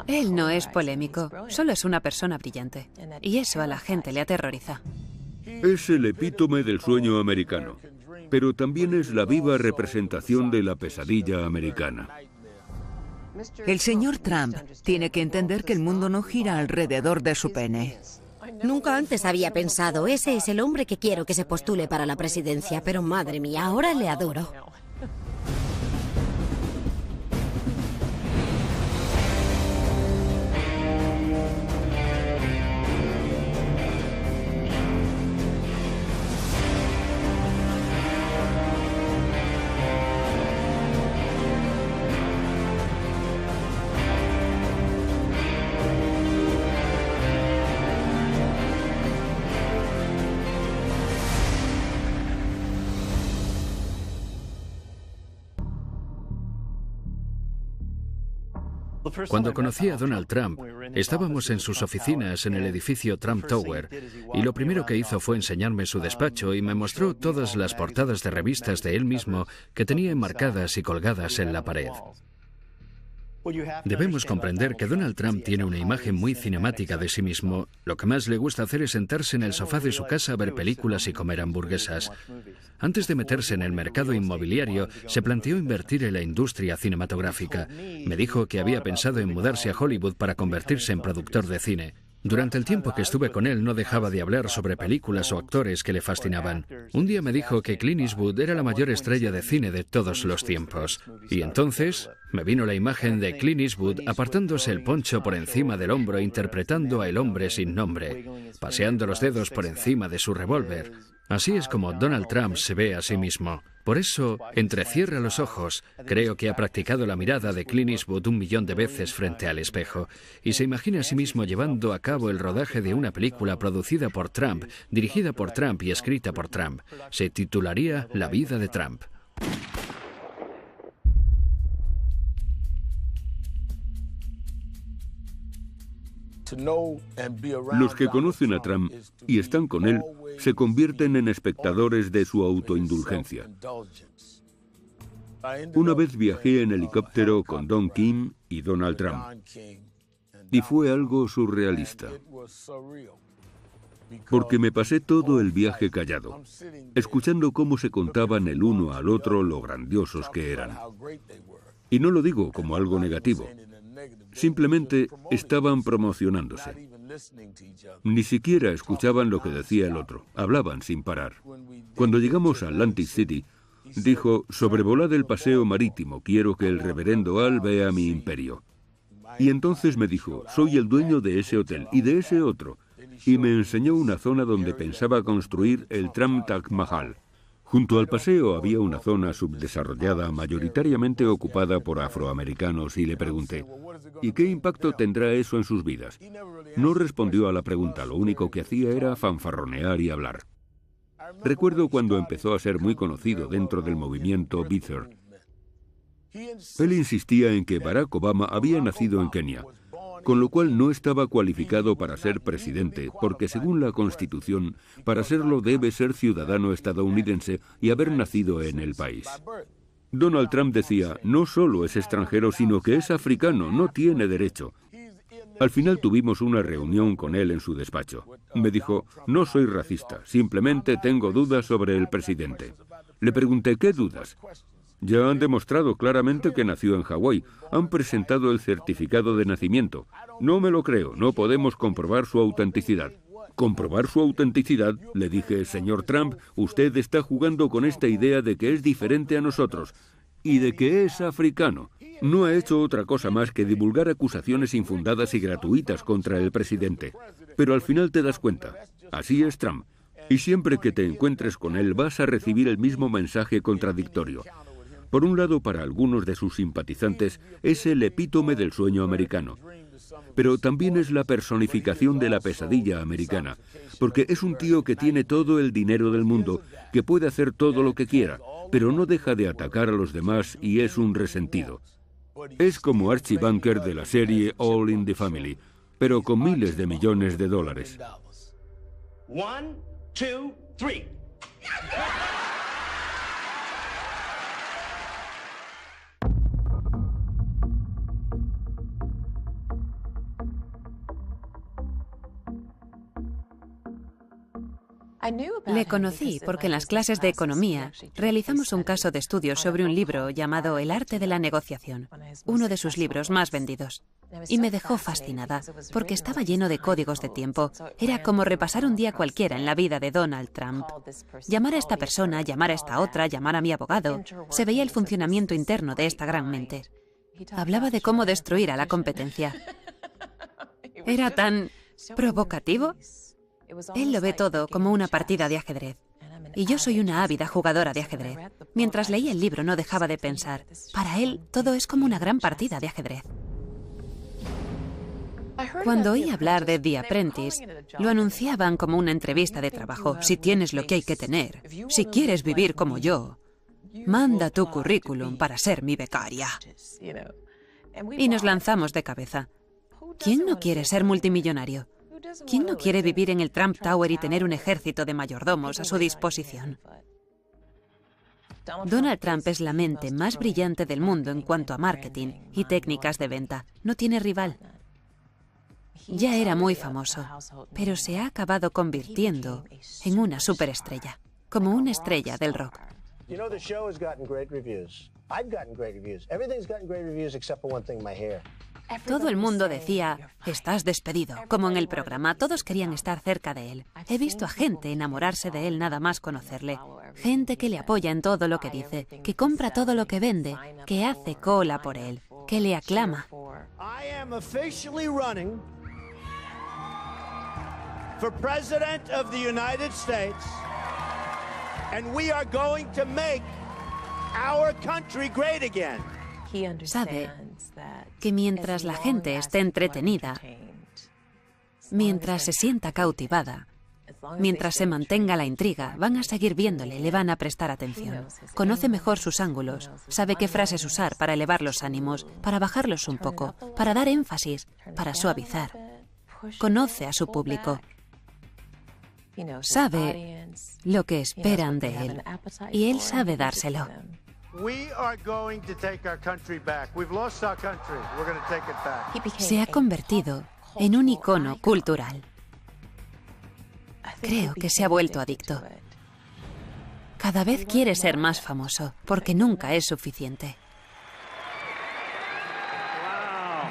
Él no es polémico, solo es una persona brillante. Y eso a la gente le aterroriza. Es el epítome del sueño americano, pero también es la viva representación de la pesadilla americana. El señor Trump tiene que entender que el mundo no gira alrededor de su pene. Nunca antes había pensado, ese es el hombre que quiero que se postule para la presidencia, pero madre mía, ahora le adoro. Cuando conocí a Donald Trump, estábamos en sus oficinas en el edificio Trump Tower, y lo primero que hizo fue enseñarme su despacho y me mostró todas las portadas de revistas de él mismo que tenía enmarcadas y colgadas en la pared. Debemos comprender que Donald Trump tiene una imagen muy cinemática de sí mismo. Lo que más le gusta hacer es sentarse en el sofá de su casa a ver películas y comer hamburguesas. Antes de meterse en el mercado inmobiliario, se planteó invertir en la industria cinematográfica. Me dijo que había pensado en mudarse a Hollywood para convertirse en productor de cine. Durante el tiempo que estuve con él no dejaba de hablar sobre películas o actores que le fascinaban. Un día me dijo que Clint Eastwood era la mayor estrella de cine de todos los tiempos. Y entonces me vino la imagen de Clint Eastwood apartándose el poncho por encima del hombro interpretando a El hombre sin nombre, paseando los dedos por encima de su revólver. Así es como Donald Trump se ve a sí mismo. Por eso, entrecierra los ojos. Creo que ha practicado la mirada de Clint Eastwood 1.000.000 de veces frente al espejo. Y se imagina a sí mismo llevando a cabo el rodaje de una película producida por Trump, dirigida por Trump y escrita por Trump. Se titularía La vida de Trump. Los que conocen a Trump y están con él se convierten en espectadores de su autoindulgencia. Una vez viajé en helicóptero con Don King y Donald Trump, y fue algo surrealista, porque me pasé todo el viaje callado, escuchando cómo se contaban el uno al otro lo grandiosos que eran. Y no lo digo como algo negativo. Simplemente estaban promocionándose. Ni siquiera escuchaban lo que decía el otro. Hablaban sin parar. Cuando llegamos a Atlantic City, dijo, sobrevolad el paseo marítimo, quiero que el reverendo Al vea mi imperio. Y entonces me dijo, soy el dueño de ese hotel y de ese otro. Y me enseñó una zona donde pensaba construir el Trump Taj Mahal. Junto al paseo había una zona subdesarrollada, mayoritariamente ocupada por afroamericanos, y le pregunté, ¿y qué impacto tendrá eso en sus vidas? No respondió a la pregunta, lo único que hacía era fanfarronear y hablar. Recuerdo cuando empezó a ser muy conocido dentro del movimiento Birther. Él insistía en que Barack Obama había nacido en Kenia, con lo cual no estaba cualificado para ser presidente, porque según la Constitución, para serlo debe ser ciudadano estadounidense y haber nacido en el país. Donald Trump decía, no solo es extranjero, sino que es africano, no tiene derecho. Al final tuvimos una reunión con él en su despacho. Me dijo, no soy racista, simplemente tengo dudas sobre el presidente. Le pregunté, ¿qué dudas? Ya han demostrado claramente que nació en Hawái. Han presentado el certificado de nacimiento. No me lo creo, no podemos comprobar su autenticidad. ¿Comprobar su autenticidad? Le dije, señor Trump, usted está jugando con esta idea de que es diferente a nosotros y de que es africano. No ha hecho otra cosa más que divulgar acusaciones infundadas y gratuitas contra el presidente. Pero al final te das cuenta, así es Trump. Y siempre que te encuentres con él vas a recibir el mismo mensaje contradictorio. Por un lado, para algunos de sus simpatizantes, es el epítome del sueño americano. Pero también es la personificación de la pesadilla americana, porque es un tío que tiene todo el dinero del mundo, que puede hacer todo lo que quiera, pero no deja de atacar a los demás y es un resentido. Es como Archie Bunker de la serie All in the Family, pero con miles de millones de dólares. 1, 2, 3. Le conocí porque en las clases de economía realizamos un caso de estudio sobre un libro llamado El arte de la negociación, uno de sus libros más vendidos. Y me dejó fascinada porque estaba lleno de códigos de tiempo. Era como repasar un día cualquiera en la vida de Donald Trump. Llamar a esta persona, llamar a esta otra, llamar a mi abogado. Se veía el funcionamiento interno de esta gran mente. Hablaba de cómo destruir a la competencia. Era tan provocativo. Él lo ve todo como una partida de ajedrez. Y yo soy una ávida jugadora de ajedrez. Mientras leía el libro no dejaba de pensar. Para él, todo es como una gran partida de ajedrez. Cuando oí hablar de The Apprentice, lo anunciaban como una entrevista de trabajo. Si tienes lo que hay que tener, si quieres vivir como yo, manda tu currículum para ser mi becaria. Y nos lanzamos de cabeza. ¿Quién no quiere ser multimillonario? ¿Quién no quiere vivir en el Trump Tower y tener un ejército de mayordomos a su disposición? Donald Trump es la mente más brillante del mundo en cuanto a marketing y técnicas de venta. No tiene rival. Ya era muy famoso, pero se ha acabado convirtiendo en una superestrella, como una estrella del rock. Todo el mundo decía, estás despedido, como en el programa. Todos querían estar cerca de él. He visto a gente enamorarse de él nada más conocerle. Gente que le apoya en todo lo que dice, que compra todo lo que vende, que hace cola por él, que le aclama. For President of the United States, and we are going to make our country great again. Sabe que mientras la gente esté entretenida, mientras se sienta cautivada, mientras se mantenga la intriga, van a seguir viéndole, le van a prestar atención. Conoce mejor sus ángulos, sabe qué frases usar para elevar los ánimos, para bajarlos un poco, para dar énfasis, para suavizar. Conoce a su público. Sabe lo que esperan de él y él sabe dárselo. Se ha convertido en un icono cultural. Creo que se ha vuelto adicto. Cada vez quiere ser más famoso porque nunca es suficiente. Wow.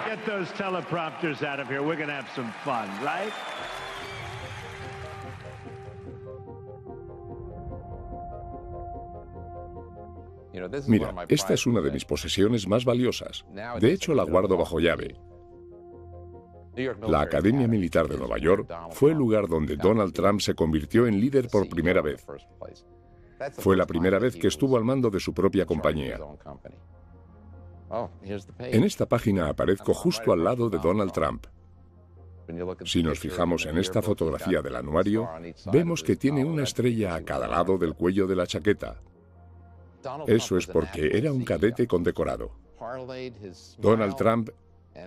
Get those teleprompters out of here. We're going to have some fun, right? Mira, esta es una de mis posesiones más valiosas. De hecho, la guardo bajo llave. La Academia Militar de Nueva York fue el lugar donde Donald Trump se convirtió en líder por primera vez. Fue la primera vez que estuvo al mando de su propia compañía. En esta página aparezco justo al lado de Donald Trump. Si nos fijamos en esta fotografía del anuario, vemos que tiene una estrella a cada lado del cuello de la chaqueta. Eso es porque era un cadete condecorado. Donald Trump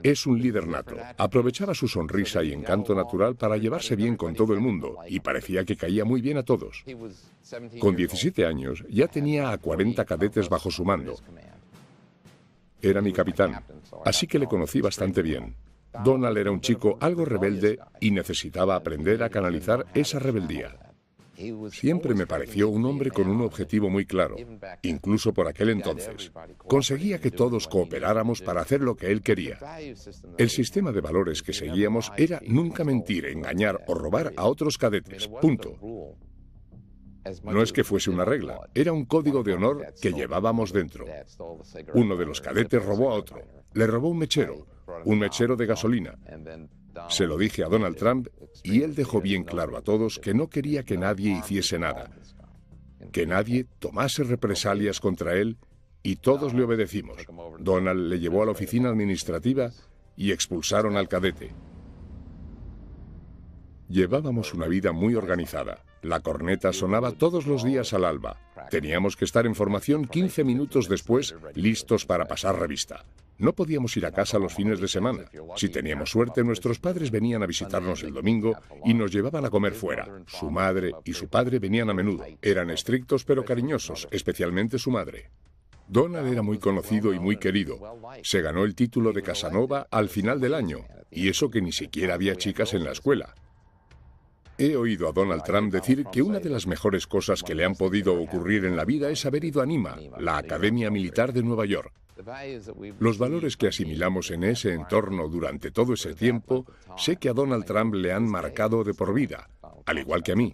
es un líder nato. Aprovechaba su sonrisa y encanto natural para llevarse bien con todo el mundo y parecía que caía muy bien a todos. Con 17 años ya tenía a 40 cadetes bajo su mando. Era mi capitán, así que le conocí bastante bien. Donald era un chico algo rebelde y necesitaba aprender a canalizar esa rebeldía. Siempre me pareció un hombre con un objetivo muy claro, incluso por aquel entonces. Conseguía que todos cooperáramos para hacer lo que él quería. El sistema de valores que seguíamos era nunca mentir, engañar o robar a otros cadetes. Punto. No es que fuese una regla, era un código de honor que llevábamos dentro. Uno de los cadetes robó a otro. Le robó un mechero de gasolina. Se lo dije a Donald Trump y él dejó bien claro a todos que no quería que nadie hiciese nada, que nadie tomase represalias contra él y todos le obedecimos. Donald le llevó a la oficina administrativa y expulsaron al cadete. Llevábamos una vida muy organizada. La corneta sonaba todos los días al alba. Teníamos que estar en formación 15 minutos después, listos para pasar revista. No podíamos ir a casa los fines de semana. Si teníamos suerte, nuestros padres venían a visitarnos el domingo y nos llevaban a comer fuera. Su madre y su padre venían a menudo. Eran estrictos pero cariñosos, especialmente su madre. Donald era muy conocido y muy querido. Se ganó el título de Casanova al final del año, y eso que ni siquiera había chicas en la escuela. He oído a Donald Trump decir que una de las mejores cosas que le han podido ocurrir en la vida es haber ido a NYMA, la Academia Militar de Nueva York. Los valores que asimilamos en ese entorno durante todo ese tiempo, sé que a Donald Trump le han marcado de por vida, al igual que a mí.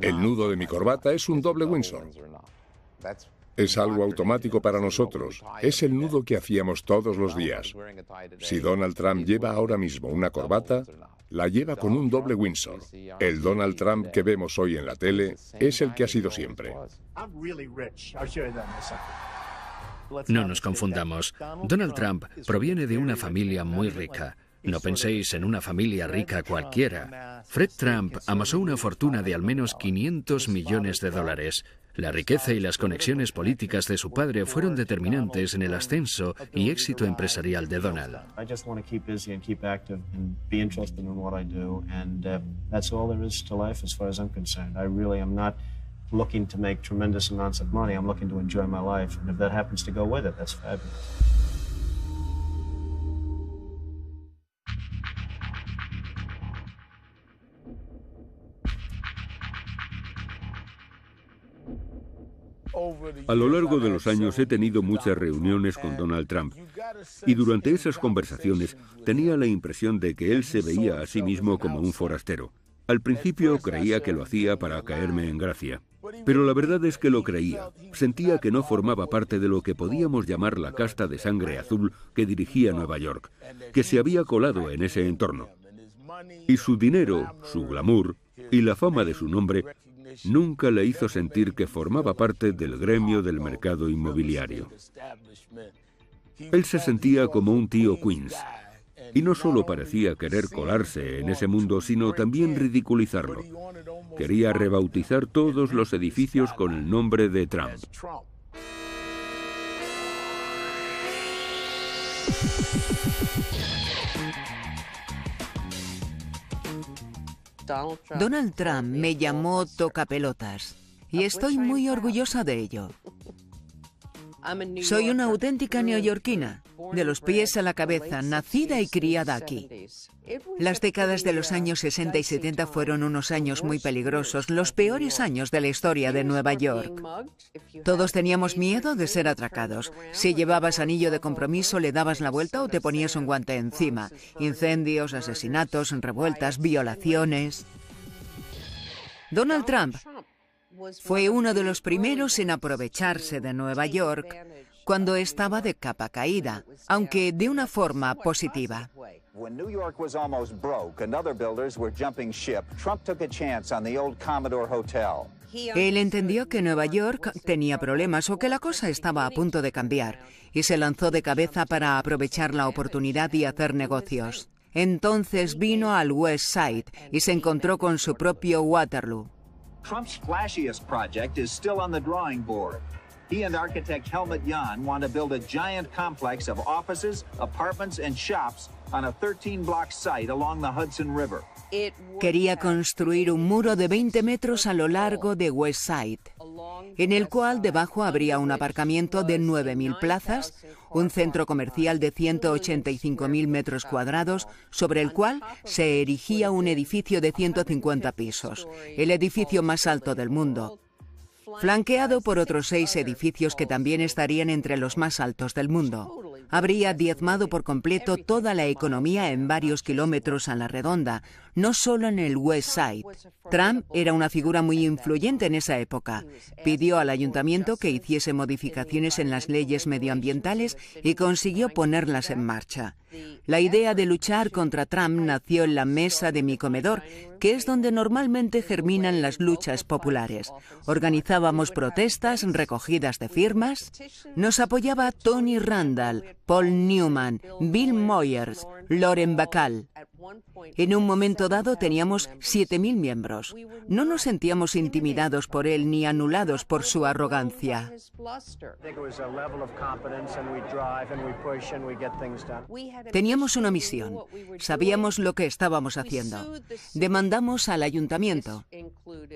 El nudo de mi corbata es un doble Windsor. Es algo automático para nosotros. Es el nudo que hacíamos todos los días. Si Donald Trump lleva ahora mismo una corbata, la lleva con un doble Windsor. El Donald Trump que vemos hoy en la tele es el que ha sido siempre. No nos confundamos. Donald Trump proviene de una familia muy rica. No penséis en una familia rica cualquiera. Fred Trump amasó una fortuna de al menos 500 millones de dólares. La riqueza y las conexiones políticas de su padre fueron determinantes en el ascenso y éxito empresarial de Donald. Looking to make tremendous amounts of money. I'm looking to enjoy my life, and if that happens to go with it, that's fabulous. A lo largo de los años he tenido muchas reuniones con Donald Trump y durante esas conversaciones tenía la impresión de que él se veía a sí mismo como un forastero. Al principio creía que lo hacía para caerme en gracia, pero la verdad es que lo creía. Sentía que no formaba parte de lo que podíamos llamar la casta de sangre azul que dirigía Nueva York, que se había colado en ese entorno. Y su dinero, su glamour y la fama de su nombre nunca le hizo sentir que formaba parte del gremio del mercado inmobiliario. Él se sentía como un tío Queens. Y no solo parecía querer colarse en ese mundo, sino también ridiculizarlo. Quería rebautizar todos los edificios con el nombre de Trump. Donald Trump me llamó tocapelotas y estoy muy orgullosa de ello. Soy una auténtica neoyorquina, de los pies a la cabeza, nacida y criada aquí. Las décadas de los años 60 y 70 fueron unos años muy peligrosos, los peores años de la historia de Nueva York. Todos teníamos miedo de ser atracados. Si llevabas anillo de compromiso, le dabas la vuelta o te ponías un guante encima. Incendios, asesinatos, revueltas, violaciones. Donald Trump fue uno de los primeros en aprovecharse de Nueva York cuando estaba de capa caída, aunque de una forma positiva. When New York was almost broke and other builders were jumping ship, Trump took a chance on the old Commodore Hotel. Él entendió que Nueva York tenía problemas o que la cosa estaba a punto de cambiar y se lanzó de cabeza para aprovechar la oportunidad y hacer negocios. Entonces vino al West Side y se encontró con su propio Waterloo. Trump's flashiest project is still on the drawing board. He and architect Helmut Jahn want to build a giant complex of offices, apartments, and shops on a 13-block site along the Hudson River. Quería construir un muro de 20 metros a lo largo de West Side, en el cual debajo habría un aparcamiento de 9.000 plazas, un centro comercial de 185.000 metros cuadrados, sobre el cual se erigía un edificio de 150 pisos, el edificio más alto del mundo, flanqueado por otros 6 edificios que también estarían entre los más altos del mundo. Habría diezmado por completo toda la economía en varios kilómetros a la redonda, no solo en el West Side. Trump era una figura muy influyente en esa época. Pidió al ayuntamiento que hiciese modificaciones en las leyes medioambientales y consiguió ponerlas en marcha. La idea de luchar contra Trump nació en la mesa de mi comedor, que es donde normalmente germinan las luchas populares. Organizábamos protestas, recogidas de firmas. Nos apoyaba Tony Randall, Paul Newman, Bill Moyers, Lauren Bacall. En un momento dado teníamos 7.000 miembros. No nos sentíamos intimidados por él ni anulados por su arrogancia. Teníamos una misión. Sabíamos lo que estábamos haciendo. Demandamos al ayuntamiento.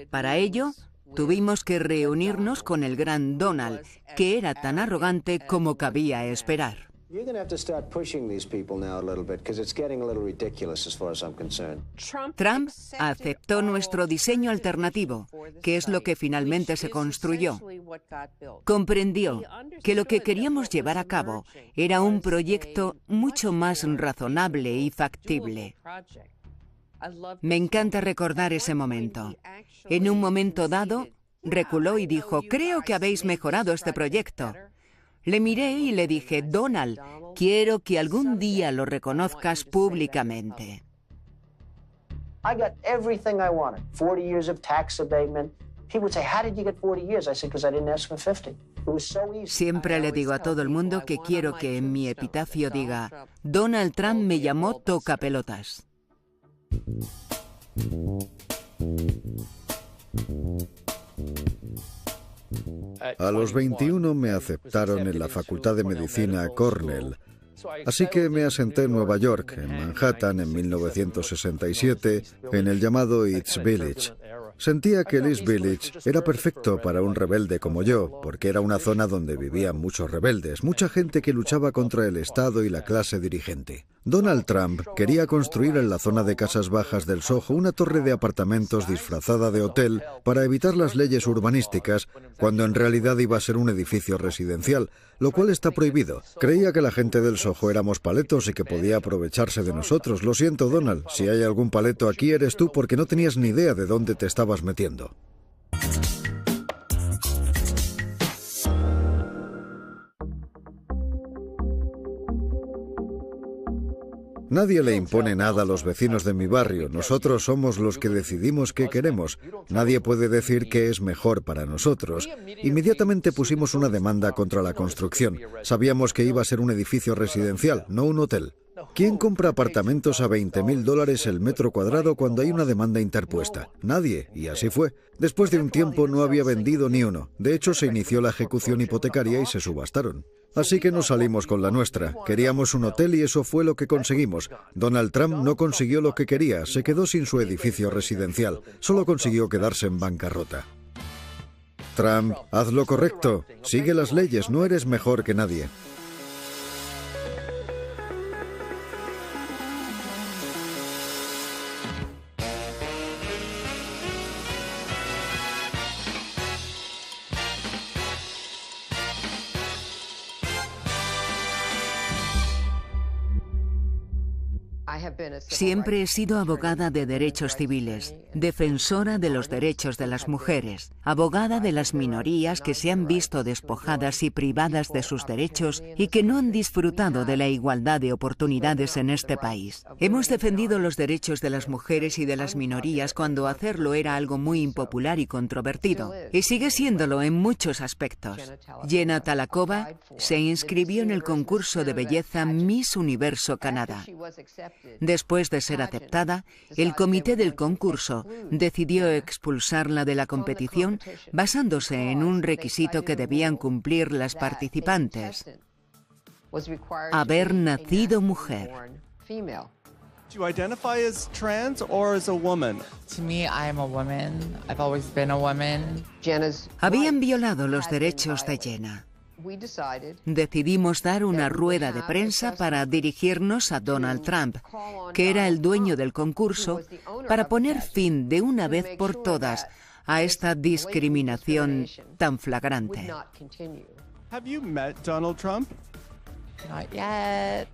Para ello, tuvimos que reunirnos con el gran Donald, que era tan arrogante como cabía esperar. You're going to have to start pushing these people now a little bit because it's getting a little ridiculous as far as I'm concerned. Trump aceptó nuestro diseño alternativo, que es lo que finalmente se construyó. Comprendió que lo que queríamos llevar a cabo era un proyecto mucho más razonable y factible. Me encanta recordar ese momento. En un momento dado, reculó y dijo, creo que habéis mejorado este proyecto. Le miré y le dije, Donald, quiero que algún día lo reconozcas públicamente. I got everything I wanted. 40 years of tax abatement. People would say, how did you get 40 years? I said, because I didn't ask for 50. It was so easy. Siempre le digo a todo el mundo que quiero que en mi epitafio diga, Donald Trump me llamó tocapelotas. A los 21 me aceptaron en la Facultad de Medicina Cornell, así que me asenté en Nueva York, en Manhattan, en 1967, en el llamado East Village. Sentía que el East Village era perfecto para un rebelde como yo, porque era una zona donde vivían muchos rebeldes, mucha gente que luchaba contra el Estado y la clase dirigente. Donald Trump quería construir en la zona de casas bajas del Soho una torre de apartamentos disfrazada de hotel para evitar las leyes urbanísticas, cuando en realidad iba a ser un edificio residencial, lo cual está prohibido. Creía que la gente del Soho éramos paletos y que podía aprovecharse de nosotros. Lo siento, Donald, si hay algún paleto aquí eres tú porque no tenías ni idea de dónde te estabas metiendo. Nadie le impone nada a los vecinos de mi barrio. Nosotros somos los que decidimos qué queremos. Nadie puede decir qué es mejor para nosotros. Inmediatamente pusimos una demanda contra la construcción. Sabíamos que iba a ser un edificio residencial, no un hotel. ¿Quién compra apartamentos a $20.000 el metro cuadrado cuando hay una demanda interpuesta? Nadie, y así fue. Después de un tiempo no había vendido ni uno. De hecho, se inició la ejecución hipotecaria y se subastaron. Así que nos salimos con la nuestra. Queríamos un hotel y eso fue lo que conseguimos. Donald Trump no consiguió lo que quería, se quedó sin su edificio residencial. Solo consiguió quedarse en bancarrota. Trump, haz lo correcto. Sigue las leyes, no eres mejor que nadie. Siempre he sido abogada de derechos civiles, defensora de los derechos de las mujeres, abogada de las minorías que se han visto despojadas y privadas de sus derechos y que no han disfrutado de la igualdad de oportunidades en este país. Hemos defendido los derechos de las mujeres y de las minorías cuando hacerlo era algo muy impopular y controvertido, y sigue siéndolo en muchos aspectos. Jenna Talakova se inscribió en el concurso de belleza Miss Universo Canadá. Después de ser aceptada, el comité del concurso decidió expulsarla de la competición basándose en un requisito que debían cumplir las participantes: haber nacido mujer. Do you identify as trans or as a woman? To me, I am a woman. I've always been a woman. Habían violado los derechos de Jenna. Decidimos dar una rueda de prensa para dirigirnos a Donald Trump, que era el dueño del concurso, para poner fin de una vez por todas a esta discriminación tan flagrante. Have you met Donald Trump? Not yet.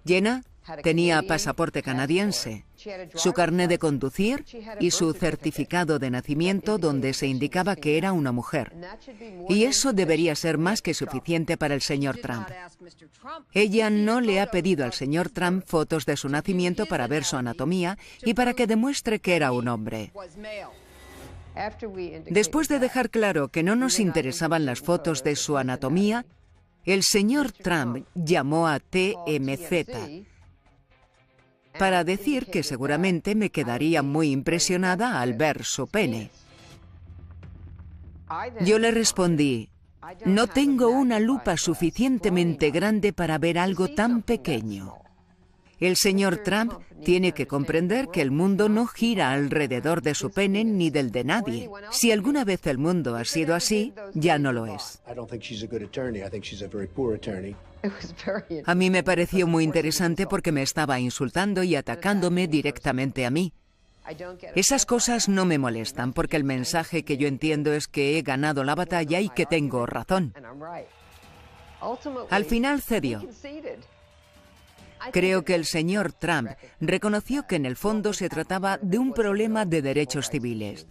Jenna tenía pasaporte canadiense, su carné de conducir y su certificado de nacimiento donde se indicaba que era una mujer. Y eso debería ser más que suficiente para el señor Trump. Ella no le ha pedido al señor Trump fotos de su nacimiento para ver su anatomía y para que demuestre que era un hombre. Después de dejar claro que no nos interesaban las fotos de su anatomía, el señor Trump llamó a TMZ para decir que seguramente me quedaría muy impresionada al ver su pene. Yo le respondí: no tengo una lupa suficientemente grande para ver algo tan pequeño. El señor Trump tiene que comprender que el mundo no gira alrededor de su pene ni del de nadie. Si alguna vez el mundo ha sido así, ya no lo es. A mí me pareció muy interesante porque me estaba insultando y atacándome directamente a mí. Esas cosas no me molestan porque el mensaje que yo entiendo es que he ganado la batalla y que tengo razón. Al final cedió. Creo que el señor Trump reconoció que en el fondo se trataba de un problema de derechos civiles.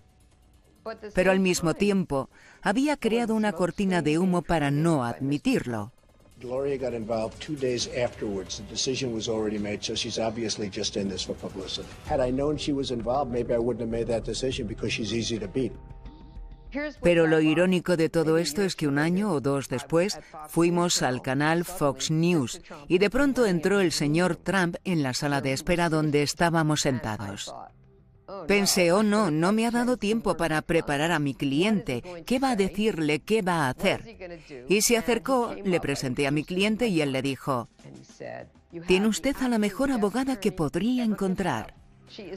Pero al mismo tiempo, había creado una cortina de humo para no admitirlo. Gloria got involved 2 days afterwards. The decision was already made, so she's obviously just in this for publicity. Had I known she was involved, maybe I wouldn't have made that decision because she's easy to beat. Pero lo irónico de todo esto es que 1 año o 2 después fuimos al canal Fox News y de pronto entró el señor Trump en la sala de espera donde estábamos sentados. Pensé, oh no, no me ha dado tiempo para preparar a mi cliente. ¿Qué va a decirle? ¿Qué va a hacer? Y se acercó, le presenté a mi cliente y él le dijo, «Tiene usted a la mejor abogada que podría encontrar.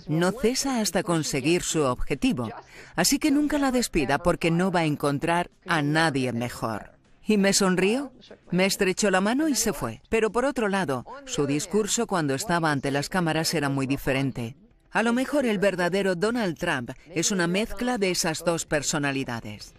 No cesa hasta conseguir su objetivo, así que nunca la despida porque no va a encontrar a nadie mejor». Y me sonrió, me estrechó la mano y se fue. Pero por otro lado, su discurso cuando estaba ante las cámaras era muy diferente. A lo mejor el verdadero Donald Trump es una mezcla de esas dos personalidades.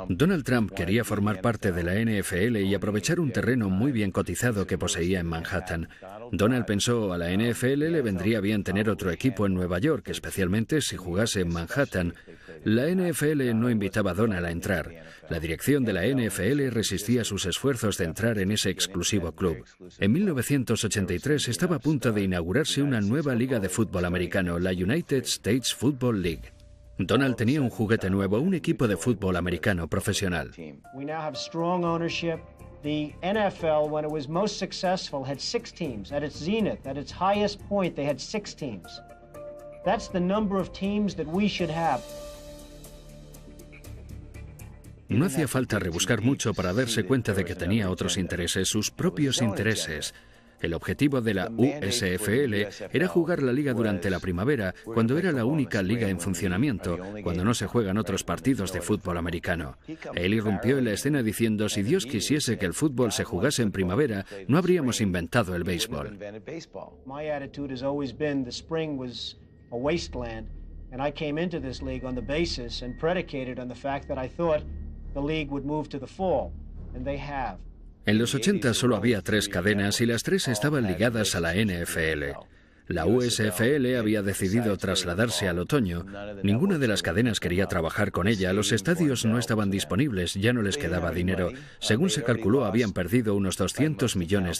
Donald Trump quería formar parte de la NFL y aprovechar un terreno muy bien cotizado que poseía en Manhattan. Donald pensó, a la NFL le vendría bien tener otro equipo en Nueva York, especialmente si jugase en Manhattan. La NFL no invitaba a Donald a entrar. La dirección de la NFL resistía sus esfuerzos de entrar en ese exclusivo club. En 1983 estaba a punto de inaugurarse una nueva liga de fútbol americano, la United States Football League. Donald tenía un juguete nuevo, un equipo de fútbol americano profesional. We now have strong ownership. The NFL, when it was most successful, had 6 teams. At its zenith, at its highest point, they had 6 teams. That's the number of teams that we should have. No hacía falta rebuscar mucho para darse cuenta de que tenía otros intereses, sus propios intereses. El objetivo de la USFL era jugar la liga durante la primavera, cuando era la única liga en funcionamiento, cuando no se juegan otros partidos de fútbol americano. Él irrumpió en la escena diciendo, si Dios quisiese que el fútbol se jugase en primavera, no habríamos inventado el béisbol. My attitude has always been the spring was a wasteland, and I came into this league on the basis and predicated on the fact that I thought the league would move to the fall, and they have. En los 80 solo había 3 cadenas y las 3 estaban ligadas a la NFL. La USFL había decidido trasladarse al otoño. Ninguna de las cadenas quería trabajar con ella. Los estadios no estaban disponibles, ya no les quedaba dinero. Según se calculó, habían perdido unos $200 millones.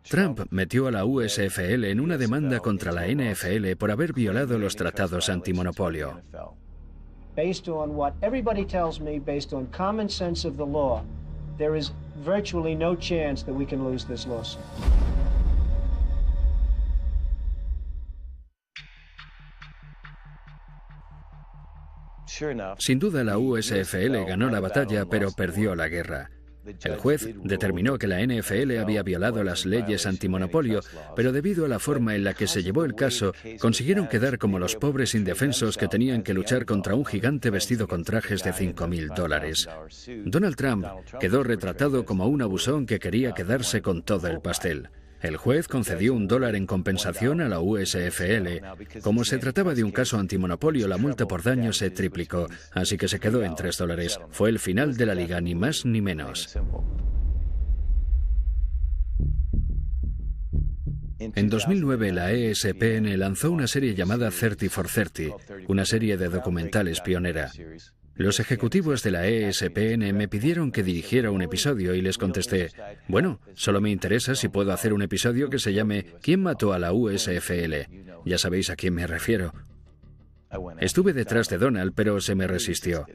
Trump metió a la USFL en una demanda contra la NFL por haber violado los tratados antimonopolio. Based on what everybody tells me, based on common sense of the law, there is virtually no chance that we can lose this lawsuit. Sin duda la USFL ganó la batalla, pero perdió la guerra. El juez determinó que la NFL había violado las leyes antimonopolio, pero debido a la forma en la que se llevó el caso, consiguieron quedar como los pobres indefensos que tenían que luchar contra un gigante vestido con trajes de $5.000. Donald Trump quedó retratado como un abusón que quería quedarse con todo el pastel. El juez concedió $1 en compensación a la USFL. Como se trataba de un caso antimonopolio, la multa por daño se triplicó, así que se quedó en $3. Fue el final de la liga, ni más ni menos. En 2009, la ESPN lanzó una serie llamada 30 for 30, una serie de documentales pionera. Los ejecutivos de la ESPN me pidieron que dirigiera un episodio y les contesté, bueno, solo me interesa si puedo hacer un episodio que se llame ¿Quién mató a la USFL? Ya sabéis a quién me refiero. Estuve detrás de Donald, pero se me resistió.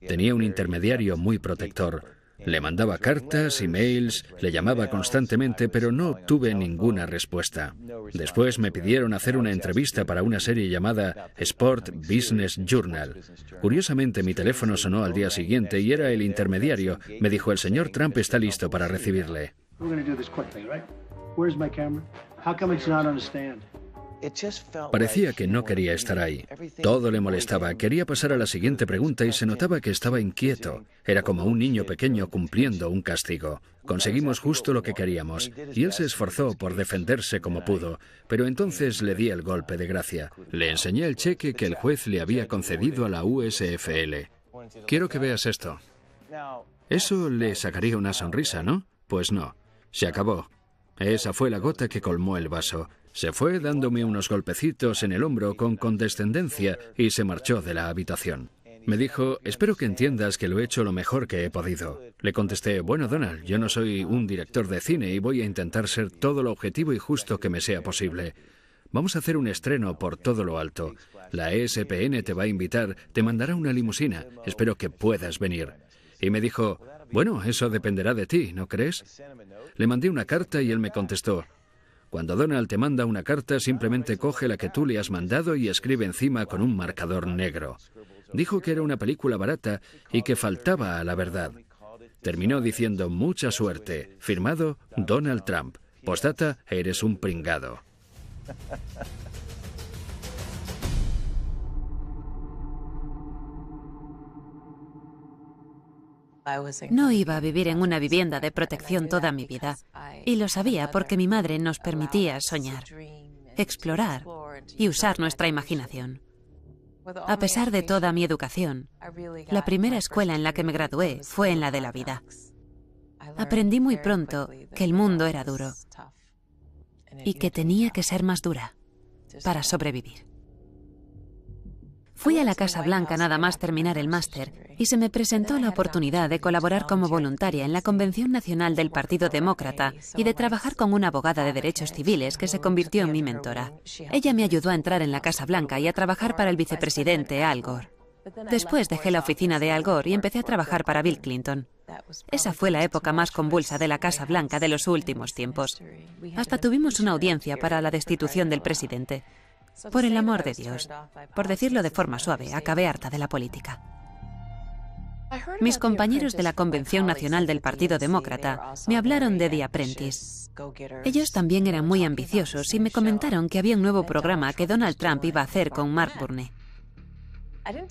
Tenía un intermediario muy protector. Le mandaba cartas, emails, le llamaba constantemente, pero no obtuve ninguna respuesta. Después me pidieron hacer una entrevista para una serie llamada Sport Business Journal. Curiosamente, mi teléfono sonó al día siguiente y era el intermediario. Me dijo, el señor Trump está listo para recibirle. Parecía que no quería estar ahí. Todo le molestaba. Quería pasar a la siguiente pregunta y se notaba que estaba inquieto. Era como un niño pequeño cumpliendo un castigo. Conseguimos justo lo que queríamos, y él se esforzó por defenderse como pudo, pero entonces le di el golpe de gracia. Le enseñé el cheque que el juez le había concedido a la USFL. Quiero que veas esto. Eso le sacaría una sonrisa, ¿no? Pues no. Se acabó. Esa fue la gota que colmó el vaso. Se fue dándome unos golpecitos en el hombro con condescendencia y se marchó de la habitación. Me dijo, espero que entiendas que lo he hecho lo mejor que he podido. Le contesté, bueno, Donald, yo no soy un director de cine y voy a intentar ser todo lo objetivo y justo que me sea posible. Vamos a hacer un estreno por todo lo alto. La ESPN te va a invitar, te mandará una limusina. Espero que puedas venir. Y me dijo, bueno, eso dependerá de ti, ¿no crees? Le mandé una carta y él me contestó, cuando Donald te manda una carta, simplemente coge la que tú le has mandado y escribe encima con un marcador negro. Dijo que era una película barata y que faltaba a la verdad. Terminó diciendo mucha suerte. Firmado Donald Trump. Postdata, eres un pringado. No iba a vivir en una vivienda de protección toda mi vida, y lo sabía porque mi madre nos permitía soñar, explorar y usar nuestra imaginación. A pesar de toda mi educación, la primera escuela en la que me gradué fue en la de la vida. Aprendí muy pronto que el mundo era duro y que tenía que ser más dura para sobrevivir. Fui a la Casa Blanca nada más terminar el máster y se me presentó la oportunidad de colaborar como voluntaria en la Convención Nacional del Partido Demócrata y de trabajar con una abogada de derechos civiles que se convirtió en mi mentora. Ella me ayudó a entrar en la Casa Blanca y a trabajar para el vicepresidente Al Gore. Después dejé la oficina de Al Gore y empecé a trabajar para Bill Clinton. Esa fue la época más convulsa de la Casa Blanca de los últimos tiempos. Hasta tuvimos una audiencia para la destitución del presidente. Por el amor de Dios, por decirlo de forma suave, acabé harta de la política. Mis compañeros de la Convención Nacional del Partido Demócrata me hablaron de The Apprentice. Ellos también eran muy ambiciosos y me comentaron que había un nuevo programa que Donald Trump iba a hacer con Mark Burney.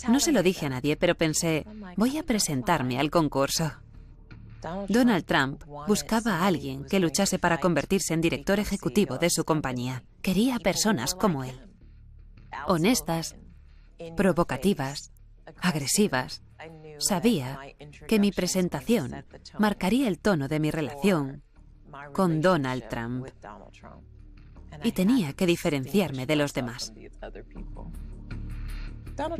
No se lo dije a nadie, pero pensé, voy a presentarme al concurso. Donald Trump buscaba a alguien que luchase para convertirse en director ejecutivo de su compañía. Quería personas como él. Honestas, provocativas, agresivas. Sabía que mi presentación marcaría el tono de mi relación con Donald Trump. Y tenía que diferenciarme de los demás.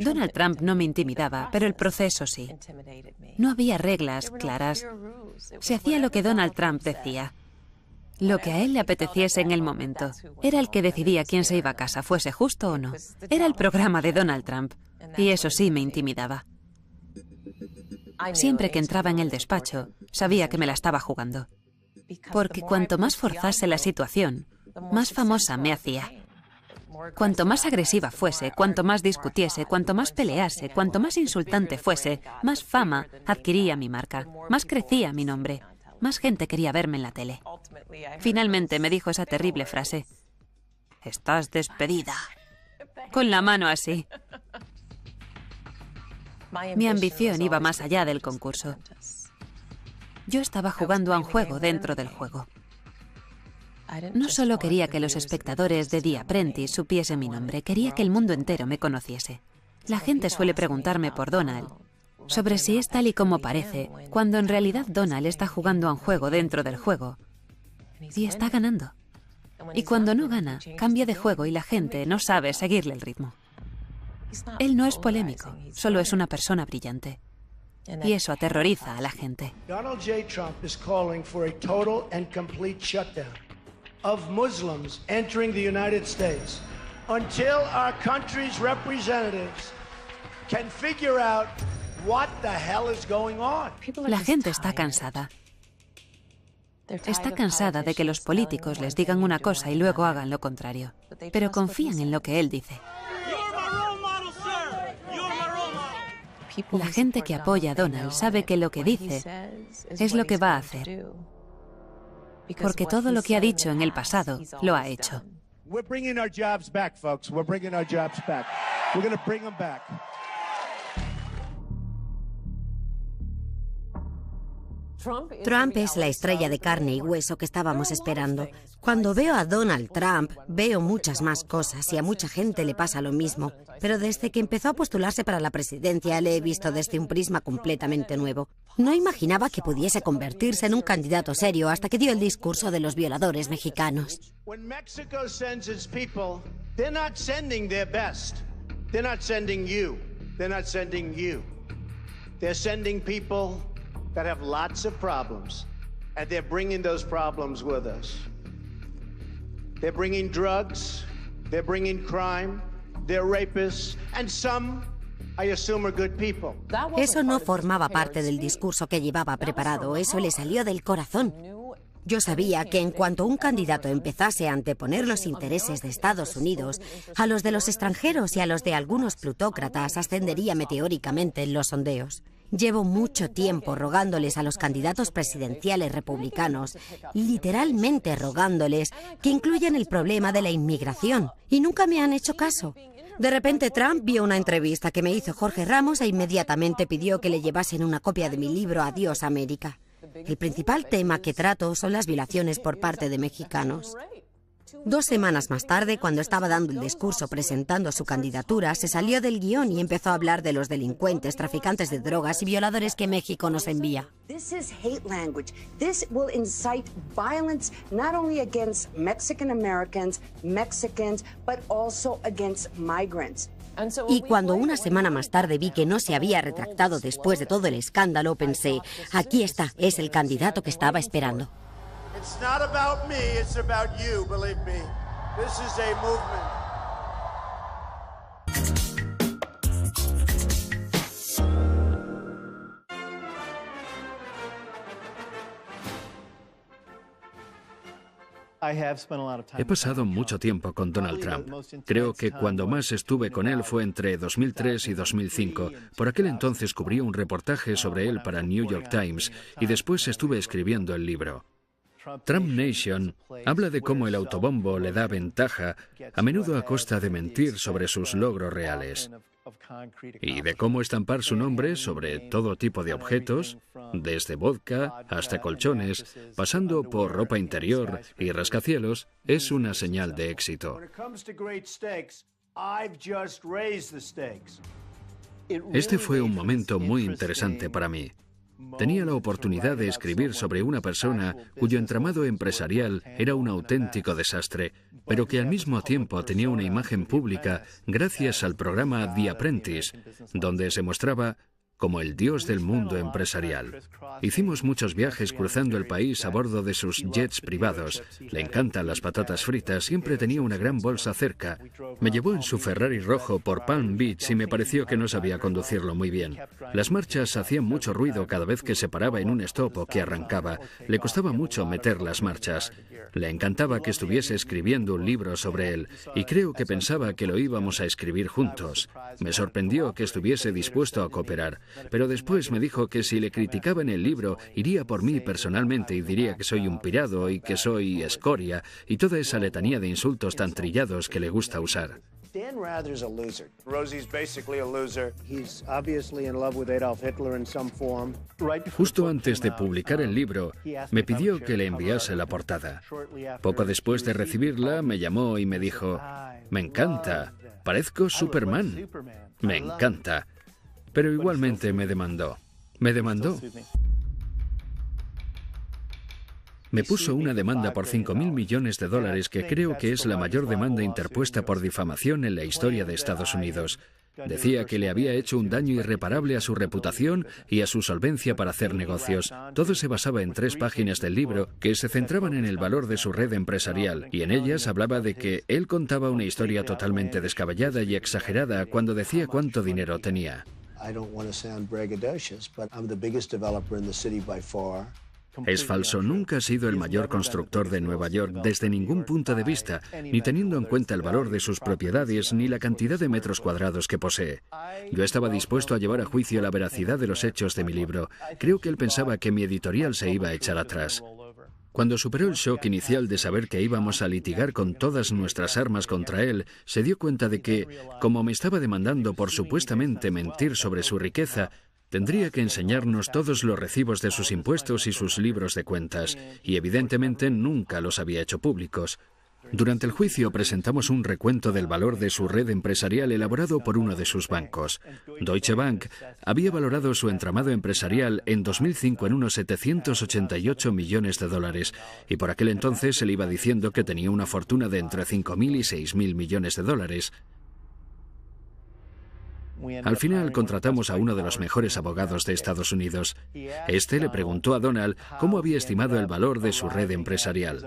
Donald Trump no me intimidaba, pero el proceso sí. No había reglas claras. Se hacía lo que Donald Trump decía. Lo que a él le apeteciese en el momento. Era el que decidía quién se iba a casa, fuese justo o no. Era el programa de Donald Trump, y eso sí me intimidaba. Siempre que entraba en el despacho, sabía que me la estaba jugando. Porque cuanto más forzase la situación, más famosa me hacía. Cuanto más agresiva fuese, cuanto más discutiese, cuanto más pelease, cuanto más insultante fuese, más fama adquiría mi marca, más crecía mi nombre, más gente quería verme en la tele. Finalmente me dijo esa terrible frase: «Estás despedida», con la mano así. Mi ambición iba más allá del concurso. Yo estaba jugando a un juego dentro del juego. No solo quería que los espectadores de The Apprentice supiesen mi nombre, quería que el mundo entero me conociese. La gente suele preguntarme por Donald, sobre si es tal y como parece, cuando en realidad Donald está jugando a un juego dentro del juego y está ganando. Y cuando no gana, cambia de juego y la gente no sabe seguirle el ritmo. Él no es polémico, solo es una persona brillante. Y eso aterroriza a la gente. Donald J. Trump is calling for a total and complete shutdown of Muslims entering the United States until our country's representatives can figure out La gente está cansada. Está cansada de que los políticos les digan una cosa y luego hagan lo contrario. Pero confían en lo que él dice. La gente que apoya a Donald sabe que lo que dice es lo que va a hacer. Porque todo lo que ha dicho en el pasado lo ha hecho. Trump es la estrella de carne y hueso que estábamos esperando. Cuando veo a Donald Trump, veo muchas más cosas y a mucha gente le pasa lo mismo. Pero desde que empezó a postularse para la presidencia, le he visto desde un prisma completamente nuevo. No imaginaba que pudiese convertirse en un candidato serio hasta que dio el discurso de los violadores mexicanos. That have lots of problems, and they're bringing those problems with us. They're bringing drugs, they're bringing crime, they're rapists, and some, I assume, are good people. Eso no formaba parte del discurso que llevaba preparado, eso le salió del corazón. Yo sabía que en cuanto un candidato empezase a anteponer los intereses de Estados Unidos a los de los extranjeros y a los de algunos plutócratas, ascendería meteóricamente en los sondeos. Llevo mucho tiempo rogándoles a los candidatos presidenciales republicanos, literalmente rogándoles que incluyan el problema de la inmigración, y nunca me han hecho caso. De repente Trump vio una entrevista que me hizo Jorge Ramos e inmediatamente pidió que le llevasen una copia de mi libro Adiós América. El principal tema que trato son las violaciones por parte de mexicanos. 2 semanas más tarde, cuando estaba dando el discurso presentando su candidatura, se salió del guión y empezó a hablar de los delincuentes, traficantes de drogas y violadores que México nos envía. This is hate language. This will incite violence not only against Mexican Americans, Mexicans, but also against migrants. Y cuando una semana más tarde vi que no se había retractado después de todo el escándalo, pensé, aquí está, es el candidato que estaba esperando. It's not about me, it's about you, believe me. This is a movement. He pasado mucho tiempo con Donald Trump. Creo que cuando más estuve con él fue entre 2003 y 2005. Por aquel entonces cubrí un reportaje sobre él para New York Times y después estuve escribiendo el libro. Trump Nation habla de cómo el autobombo le da ventaja, a menudo a costa de mentir sobre sus logros reales, y de cómo estampar su nombre sobre todo tipo de objetos, desde vodka hasta colchones, pasando por ropa interior y rascacielos, es una señal de éxito. Este fue un momento muy interesante para mí. Tenía la oportunidad de escribir sobre una persona cuyo entramado empresarial era un auténtico desastre, pero que al mismo tiempo tenía una imagen pública gracias al programa The Apprentice, donde se mostraba como el dios del mundo empresarial. Hicimos muchos viajes cruzando el país a bordo de sus jets privados. Le encantan las patatas fritas, siempre tenía una gran bolsa cerca. Me llevó en su Ferrari rojo por Palm Beach y me pareció que no sabía conducirlo muy bien. Las marchas hacían mucho ruido cada vez que se paraba en un stop o que arrancaba. Le costaba mucho meter las marchas. Le encantaba que estuviese escribiendo un libro sobre él y creo que pensaba que lo íbamos a escribir juntos. Me sorprendió que estuviese dispuesto a cooperar. Pero después me dijo que si le criticaba en el libro, iría por mí personalmente y diría que soy un pirado y que soy escoria y toda esa letanía de insultos tan trillados que le gusta usar. Dan Rather's a loser. Rosie's basically a loser. He's obviously in love with Adolf Hitler in some form. Justo antes de publicar el libro, me pidió que le enviase la portada. Poco después de recibirla, me llamó y me dijo, «Me encanta, parezco Superman. Me encanta». Pero igualmente me demandó. Me demandó. Me puso una demanda por $5.000 millones que creo que es la mayor demanda interpuesta por difamación en la historia de Estados Unidos. Decía que le había hecho un daño irreparable a su reputación y a su solvencia para hacer negocios. Todo se basaba en 3 páginas del libro que se centraban en el valor de su red empresarial, y en ellas hablaba de que él contaba una historia totalmente descabellada y exagerada cuando decía cuánto dinero tenía. I don't want to sound braggadocious, but I'm the biggest developer in the city by far. Es falso, nunca ha sido el mayor constructor de Nueva York desde ningún punto de vista, ni teniendo en cuenta el valor de sus propiedades ni la cantidad de metros cuadrados que posee. Yo estaba dispuesto a llevar a juicio la veracidad de los hechos de mi libro. Creo que él pensaba que mi editorial se iba a echar atrás. Cuando superó el shock inicial de saber que íbamos a litigar con todas nuestras armas contra él, se dio cuenta de que, como me estaba demandando por supuestamente mentir sobre su riqueza, tendría que enseñarnos todos los recibos de sus impuestos y sus libros de cuentas, y evidentemente nunca los había hecho públicos. Durante el juicio presentamos un recuento del valor de su red empresarial elaborado por uno de sus bancos. Deutsche Bank había valorado su entramado empresarial en 2005 en unos 788 millones de dólares, y por aquel entonces se le iba diciendo que tenía una fortuna de entre 5.000 y 6.000 millones de dólares. Al final contratamos a uno de los mejores abogados de Estados Unidos. Este le preguntó a Donald cómo había estimado el valor de su red empresarial.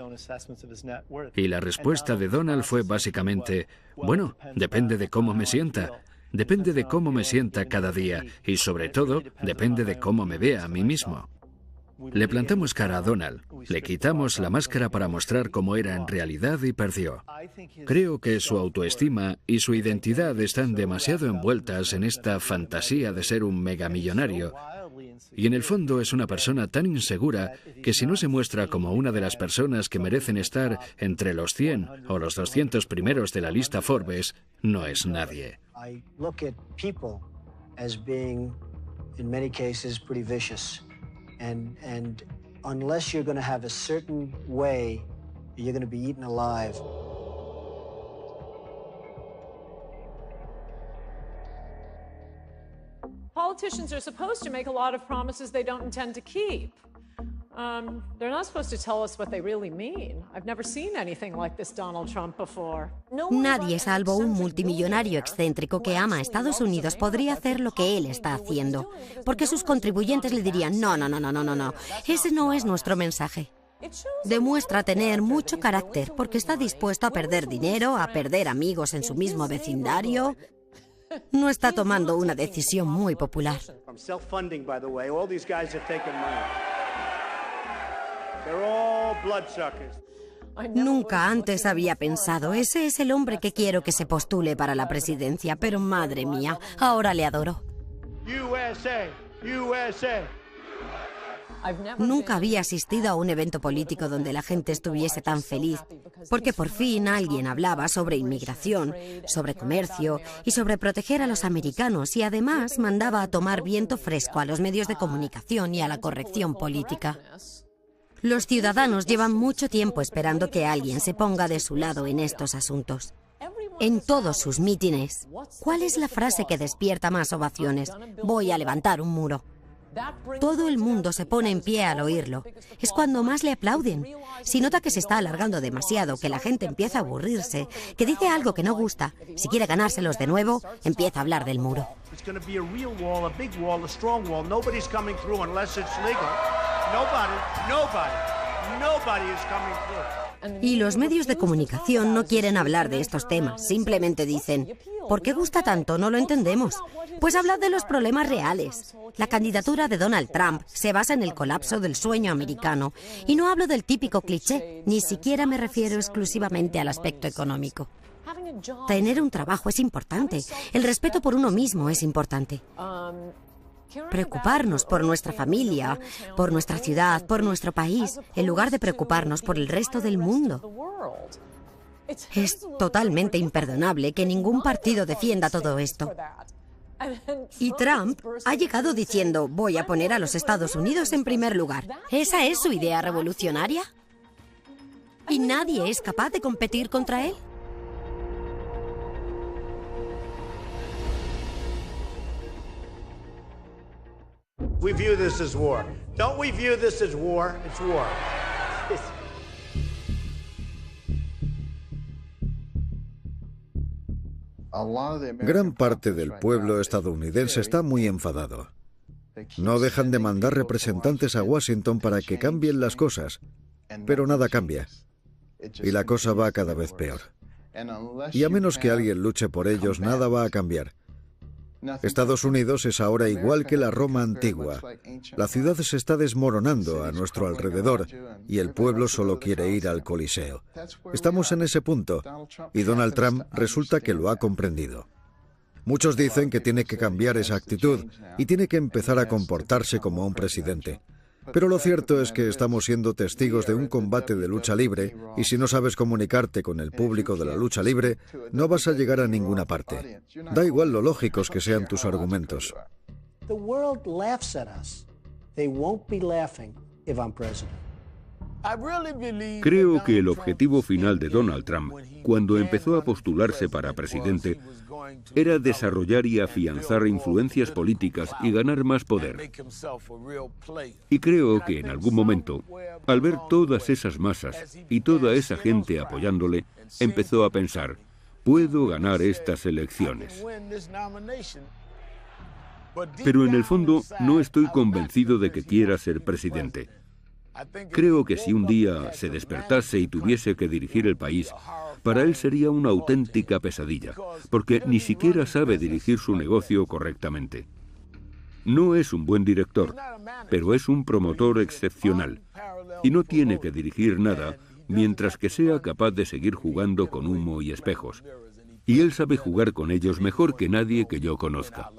Y la respuesta de Donald fue básicamente, bueno, depende de cómo me sienta. Depende de cómo me sienta cada día y, sobre todo, depende de cómo me vea a mí mismo. Le plantamos cara a Donald, le quitamos la máscara para mostrar cómo era en realidad y perdió. Creo que su autoestima y su identidad están demasiado envueltas en esta fantasía de ser un megamillonario. Y en el fondo es una persona tan insegura que si no se muestra como una de las personas que merecen estar entre los 100 o los 200 primeros de la lista Forbes, no es nadie. I look at people as being, in many cases, pretty vicious. And unless you're going to have a certain way, you're going to be eaten alive. Politicians are supposed to make a lot of promises they don't intend to keep. They're not supposed to tell us what they really mean. I've never seen anything like this Donald Trump before. Nadie, salvo un multimillonario excéntrico que ama a Estados Unidos, podría hacer lo que él está haciendo. Porque sus contribuyentes le dirían, no, ese no es nuestro mensaje. Demuestra tener mucho carácter porque está dispuesto a perder dinero, a perder amigos en su mismo vecindario. No está tomando una decisión muy popular. Nunca antes había pensado, ese es el hombre que quiero que se postule para la presidencia, pero madre mía, ahora le adoro. Nunca había asistido a un evento político donde la gente estuviese tan feliz, porque por fin alguien hablaba sobre inmigración, sobre comercio y sobre proteger a los americanos, y además mandaba a tomar viento fresco a los medios de comunicación y a la corrección política. Los ciudadanos llevan mucho tiempo esperando que alguien se ponga de su lado en estos asuntos. En todos sus mítines, ¿cuál es la frase que despierta más ovaciones? Voy a levantar un muro. Todo el mundo se pone en pie al oírlo. Es cuando más le aplauden. Si nota que se está alargando demasiado, que la gente empieza a aburrirse, que dice algo que no gusta, si quiere ganárselos de nuevo, empieza a hablar del muro. Y los medios de comunicación no quieren hablar de estos temas. Simplemente dicen, ¿por qué gusta tanto? No lo entendemos. Pues hablad de los problemas reales. La candidatura de Donald Trump se basa en el colapso del sueño americano. Y no hablo del típico cliché, ni siquiera me refiero exclusivamente al aspecto económico. Tener un trabajo es importante. El respeto por uno mismo es importante. Preocuparnos por nuestra familia, por nuestra ciudad, por nuestro país, en lugar de preocuparnos por el resto del mundo. Es totalmente imperdonable que ningún partido defienda todo esto. Y Trump ha llegado diciendo, voy a poner a los Estados Unidos en primer lugar. ¿Esa es su idea revolucionaria? ¿Y nadie es capaz de competir contra él? We view this as war. Don't we view this as war? It's war. Gran parte del pueblo estadounidense está muy enfadado. No dejan de mandar representantes a Washington para que cambien las cosas, pero nada cambia. Y la cosa va cada vez peor. Y a menos que alguien luche por ellos, nada va a cambiar. Estados Unidos es ahora igual que la Roma antigua. La ciudad se está desmoronando a nuestro alrededor y el pueblo solo quiere ir al Coliseo. Estamos en ese punto y Donald Trump resulta que lo ha comprendido. Muchos dicen que tiene que cambiar esa actitud y tiene que empezar a comportarse como un presidente. Pero lo cierto es que estamos siendo testigos de un combate de lucha libre y si no sabes comunicarte con el público de la lucha libre, no vas a llegar a ninguna parte. Da igual lo lógicos que sean tus argumentos. The world laughs at us. They won't be laughing if I'm president. Creo que el objetivo final de Donald Trump, cuando empezó a postularse para presidente, era desarrollar y afianzar influencias políticas y ganar más poder. Y creo que en algún momento, al ver todas esas masas y toda esa gente apoyándole, empezó a pensar, puedo ganar estas elecciones. Pero en el fondo no estoy convencido de que quiera ser presidente. Creo que si un día se despertase y tuviese que dirigir el país, para él sería una auténtica pesadilla, porque ni siquiera sabe dirigir su negocio correctamente. No es un buen director, pero es un promotor excepcional, y no tiene que dirigir nada mientras que sea capaz de seguir jugando con humo y espejos. Y él sabe jugar con ellos mejor que nadie que yo conozca.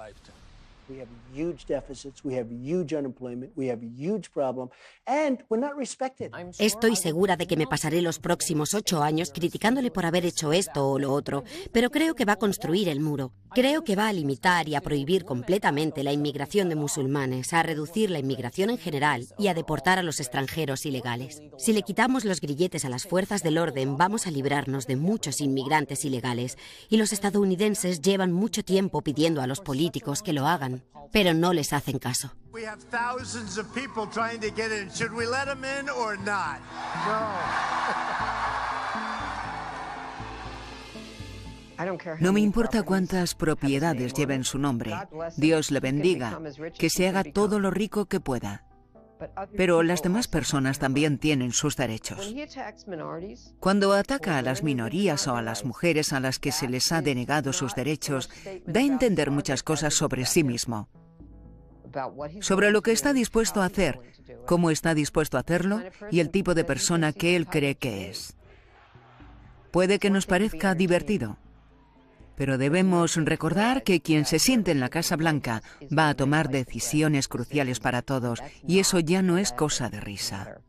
We have huge deficits, we have huge unemployment, we have huge problem, and we're not respected. Estoy segura de que me pasaré los próximos 8 años criticándole por haber hecho esto o lo otro, pero creo que va a construir el muro. Creo que va a limitar y a prohibir completamente la inmigración de musulmanes, a reducir la inmigración en general y a deportar a los extranjeros ilegales. Si le quitamos los grilletes a las fuerzas del orden, vamos a librarnos de muchos inmigrantes ilegales, y los estadounidenses llevan mucho tiempo pidiendo a los políticos que lo hagan, pero no les hacen caso. We have thousands of people trying to get in. Should we let them in or not? No me importa cuántas propiedades lleven su nombre. Dios le bendiga, que se haga todo lo rico que pueda. Pero las demás personas también tienen sus derechos. Cuando ataca a las minorías o a las mujeres a las que se les ha denegado sus derechos, da a entender muchas cosas sobre sí mismo. Sobre lo que está dispuesto a hacer, cómo está dispuesto a hacerlo y el tipo de persona que él cree que es. Puede que nos parezca divertido, pero debemos recordar que quien se siente en la Casa Blanca va a tomar decisiones cruciales para todos, y eso ya no es cosa de risa.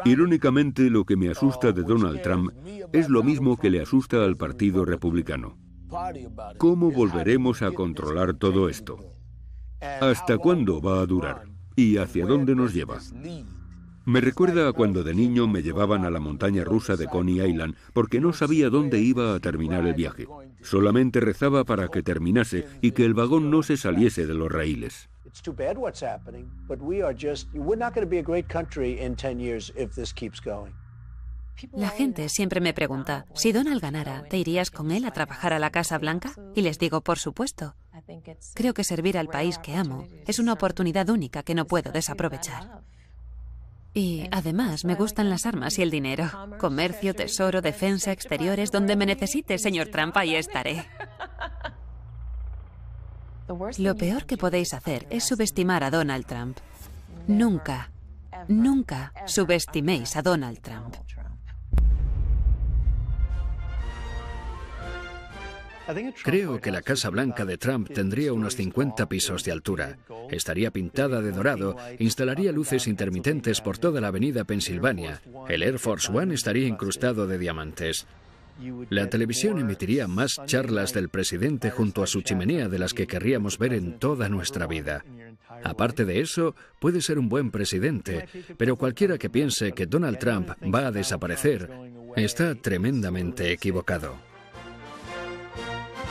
Irónicamente, lo que me asusta de Donald Trump es lo mismo que le asusta al Partido Republicano. ¿Cómo volveremos a controlar todo esto? ¿Hasta cuándo va a durar? ¿Y hacia dónde nos lleva? Me recuerda a cuando de niño me llevaban a la montaña rusa de Coney Island porque no sabía dónde iba a terminar el viaje. Solamente rezaba para que terminase y que el vagón no se saliese de los raíles. La gente siempre me pregunta, si Donald ganara, ¿te irías con él a trabajar a la Casa Blanca? Y les digo, por supuesto. Creo que servir al país que amo es una oportunidad única que no puedo desaprovechar. Y además me gustan las armas y el dinero. Comercio, tesoro, defensa, exteriores, donde me necesite, señor Trump, ahí estaré. Lo peor que podéis hacer es subestimar a Donald Trump. Nunca, nunca subestiméis a Donald Trump. Creo que la Casa Blanca de Trump tendría unos 50 pisos de altura. Estaría pintada de dorado, instalaría luces intermitentes por toda la avenida Pensilvania. El Air Force One estaría incrustado de diamantes. La televisión emitiría más charlas del presidente junto a su chimenea de las que querríamos ver en toda nuestra vida. Aparte de eso, puede ser un buen presidente, pero cualquiera que piense que Donald Trump va a desaparecer está tremendamente equivocado.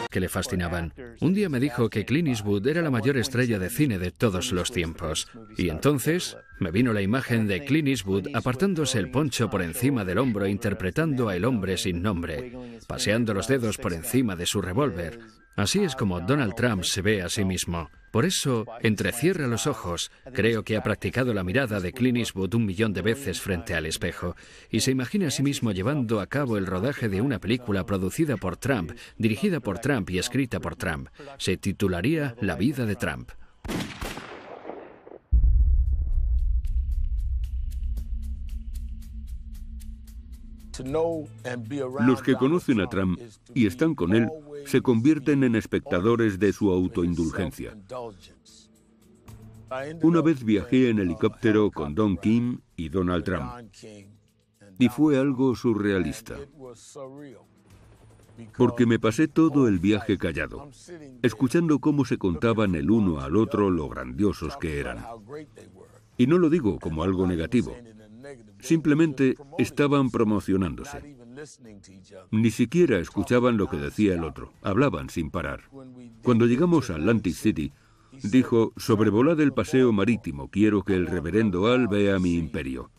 Que le fascinaban. Un día me dijo que Clint Eastwood era la mayor estrella de cine de todos los tiempos. Y entonces me vino la imagen de Clint Eastwood apartándose el poncho por encima del hombro interpretando a El hombre sin nombre, paseando los dedos por encima de su revólver. Así es como Donald Trump se ve a sí mismo. Por eso, entrecierra los ojos. Creo que ha practicado la mirada de Clint Eastwood 1 millón de veces frente al espejo y se imagina a sí mismo llevando a cabo el rodaje de una película producida por Trump, dirigida por Trump y escrita por Trump. Se titularía La vida de Trump. Los que conocen a Trump y están con él se convierten en espectadores de su autoindulgencia. Una vez viajé en helicóptero con Don King y Donald Trump y fue algo surrealista, porque me pasé todo el viaje callado, escuchando cómo se contaban el uno al otro lo grandiosos que eran. Y no lo digo como algo negativo. Simplemente estaban promocionándose. Ni siquiera escuchaban lo que decía el otro. Hablaban sin parar. Cuando llegamos a Atlantic City, dijo: sobrevolad el paseo marítimo, quiero que el reverendo Al vea mi imperio.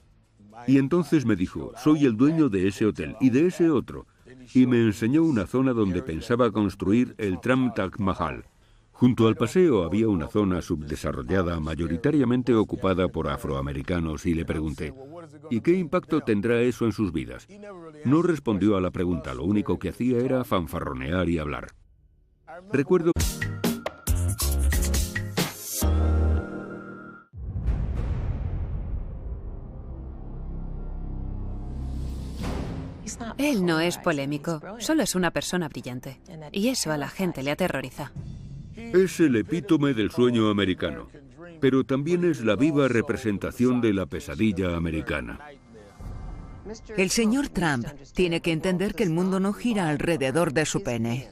Y entonces me dijo: soy el dueño de ese hotel y de ese otro. Y me enseñó una zona donde pensaba construir el Trump Taj Mahal. Junto al paseo había una zona subdesarrollada, mayoritariamente ocupada por afroamericanos, y le pregunté: ¿y qué impacto tendrá eso en sus vidas? No respondió a la pregunta, lo único que hacía era fanfarronear y hablar. Recuerdo... Él no es polémico, solo es una persona brillante. Y eso a la gente le aterroriza. Es el epítome del sueño americano, pero también es la viva representación de la pesadilla americana. El señor Trump tiene que entender que el mundo no gira alrededor de su pene.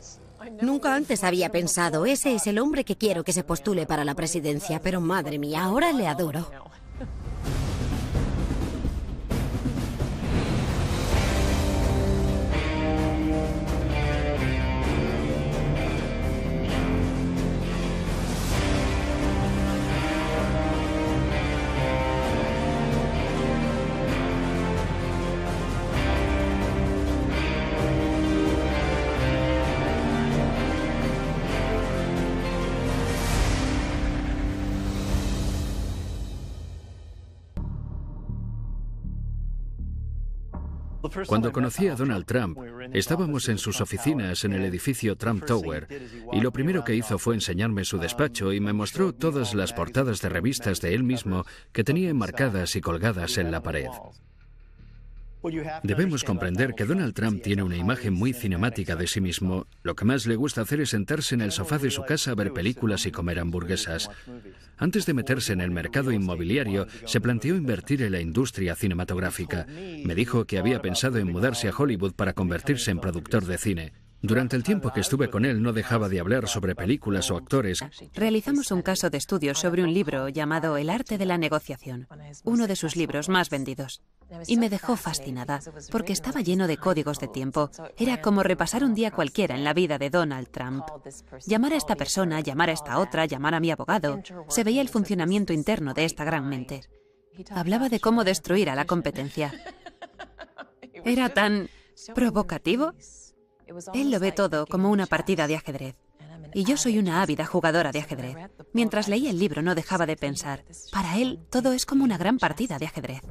Nunca antes había pensado, ese es el hombre que quiero que se postule para la presidencia, pero madre mía, ahora le adoro. Cuando conocí a Donald Trump, estábamos en sus oficinas en el edificio Trump Tower, y lo primero que hizo fue enseñarme su despacho y me mostró todas las portadas de revistas de él mismo que tenía enmarcadas y colgadas en la pared. Debemos comprender que Donald Trump tiene una imagen muy cinemática de sí mismo. Lo que más le gusta hacer es sentarse en el sofá de su casa a ver películas y comer hamburguesas. Antes de meterse en el mercado inmobiliario, se planteó invertir en la industria cinematográfica. Me dijo que había pensado en mudarse a Hollywood para convertirse en productor de cine. Durante el tiempo que estuve con él no dejaba de hablar sobre películas o actores. Realizamos un caso de estudio sobre un libro llamado El arte de la negociación, uno de sus libros más vendidos. Y me dejó fascinada, porque estaba lleno de códigos de tiempo. Era como repasar un día cualquiera en la vida de Donald Trump. Llamar a esta persona, llamar a esta otra, llamar a mi abogado. Se veía el funcionamiento interno de esta gran mente. Hablaba de cómo destruir a la competencia. Era tan provocativo. Él lo ve todo como una partida de ajedrez. Y yo soy una ávida jugadora de ajedrez. Mientras leía el libro no dejaba de pensar, para él todo es como una gran partida de ajedrez.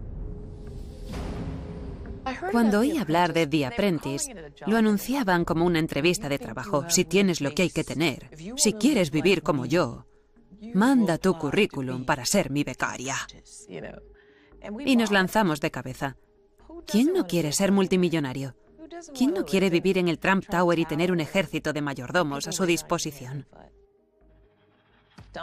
Cuando oí hablar de The Apprentice, lo anunciaban como una entrevista de trabajo. Si tienes lo que hay que tener, si quieres vivir como yo, manda tu currículum para ser mi becaria. Y nos lanzamos de cabeza. ¿Quién no quiere ser multimillonario? ¿Quién no quiere vivir en el Trump Tower y tener un ejército de mayordomos a su disposición?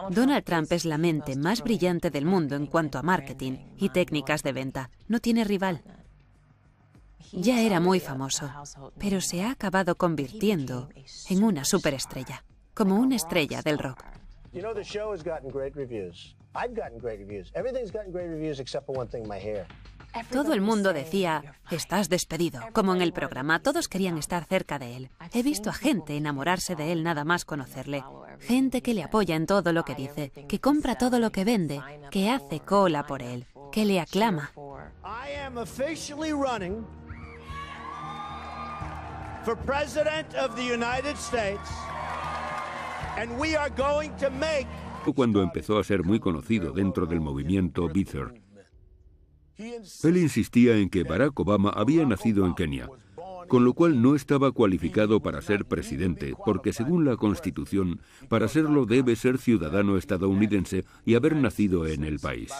Donald Trump es la mente más brillante del mundo en cuanto a marketing y técnicas de venta. No tiene rival. Ya era muy famoso, pero se ha acabado convirtiendo en una superestrella, como una estrella del rock. You know, the show has gotten great reviews. I've gotten great reviews. Everything's gotten great reviews except for one thing, my hair. Todo el mundo decía, estás despedido, como en el programa. Todos querían estar cerca de él. He visto a gente enamorarse de él nada más conocerle. Gente que le apoya en todo lo que dice, que compra todo lo que vende, que hace cola por él, que le aclama. I am officially running for President of the United States, and we are going to make cuando empezó a ser muy conocido dentro del movimiento Bither. Él insistía en que Barack Obama había nacido en Kenia, con lo cual no estaba cualificado para ser presidente, porque según la Constitución, para serlo debe ser ciudadano estadounidense y haber nacido en el país.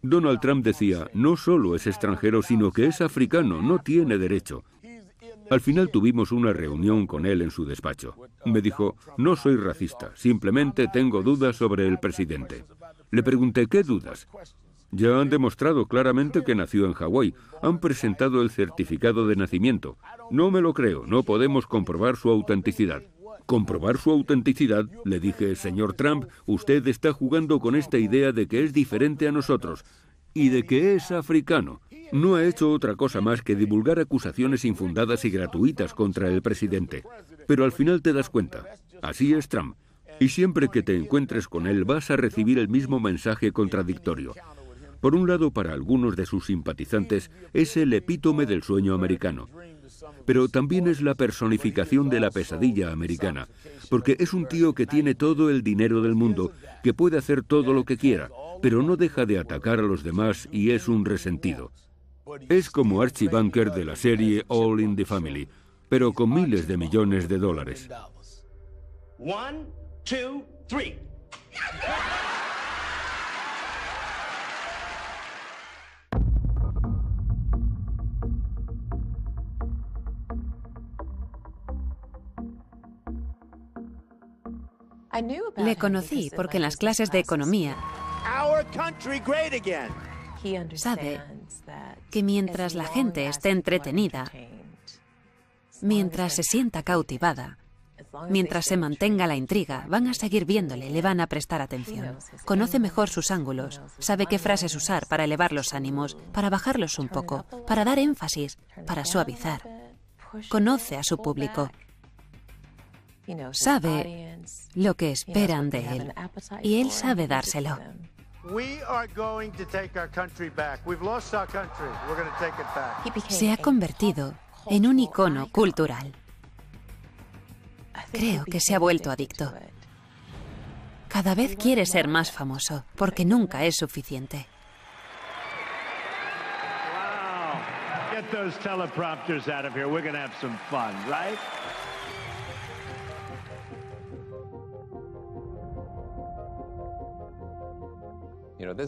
Donald Trump decía, no solo es extranjero, sino que es africano, no tiene derecho. Al final tuvimos una reunión con él en su despacho. Me dijo, no soy racista, simplemente tengo dudas sobre el presidente. Le pregunté, ¿qué dudas? Ya han demostrado claramente que nació en Hawái. Han presentado el certificado de nacimiento. No me lo creo, no podemos comprobar su autenticidad. ¿Comprobar su autenticidad? Le dije, señor Trump, usted está jugando con esta idea de que es diferente a nosotros y de que es africano. No ha hecho otra cosa más que divulgar acusaciones infundadas y gratuitas contra el presidente. Pero al final te das cuenta, así es Trump. Y siempre que te encuentres con él vas a recibir el mismo mensaje contradictorio. Por un lado, para algunos de sus simpatizantes, es el epítome del sueño americano. Pero también es la personificación de la pesadilla americana, porque es un tío que tiene todo el dinero del mundo, que puede hacer todo lo que quiera, pero no deja de atacar a los demás y es un resentido. Es como Archie Bunker de la serie All in the Family, pero con miles de millones de dólares. 1, 2, 3. Le conocí porque en las clases de economía sabe que mientras la gente esté entretenida, mientras se sienta cautivada, mientras se mantenga la intriga, van a seguir viéndole, le van a prestar atención. Conoce mejor sus ángulos, sabe qué frases usar para elevar los ánimos, para bajarlos un poco, para dar énfasis, para suavizar. Conoce a su público. Sabe lo que esperan de él y él sabe dárselo. Se ha convertido en un icono cultural. Creo que se ha vuelto adicto. Cada vez quiere ser más famoso, porque nunca es suficiente. Wow. Get those teleprompters out of here. We're gonna have some fun, right?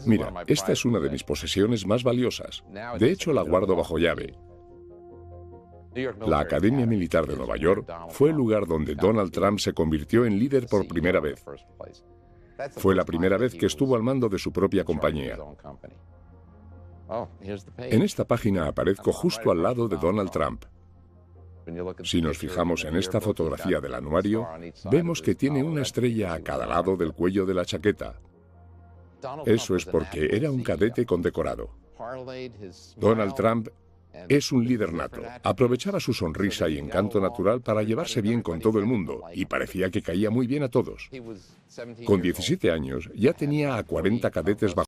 Mira, esta es una de mis posesiones más valiosas. De hecho, la guardo bajo llave. La Academia Militar de Nueva York fue el lugar donde Donald Trump se convirtió en líder por primera vez. Fue la primera vez que estuvo al mando de su propia compañía. En esta página aparezco justo al lado de Donald Trump. Si nos fijamos en esta fotografía del anuario, vemos que tiene una estrella a cada lado del cuello de la chaqueta. Eso es porque era un cadete condecorado. Donald Trump es un líder nato. Aprovechaba su sonrisa y encanto natural para llevarse bien con todo el mundo y parecía que caía muy bien a todos. Con 17 años ya tenía a 40 cadetes bajo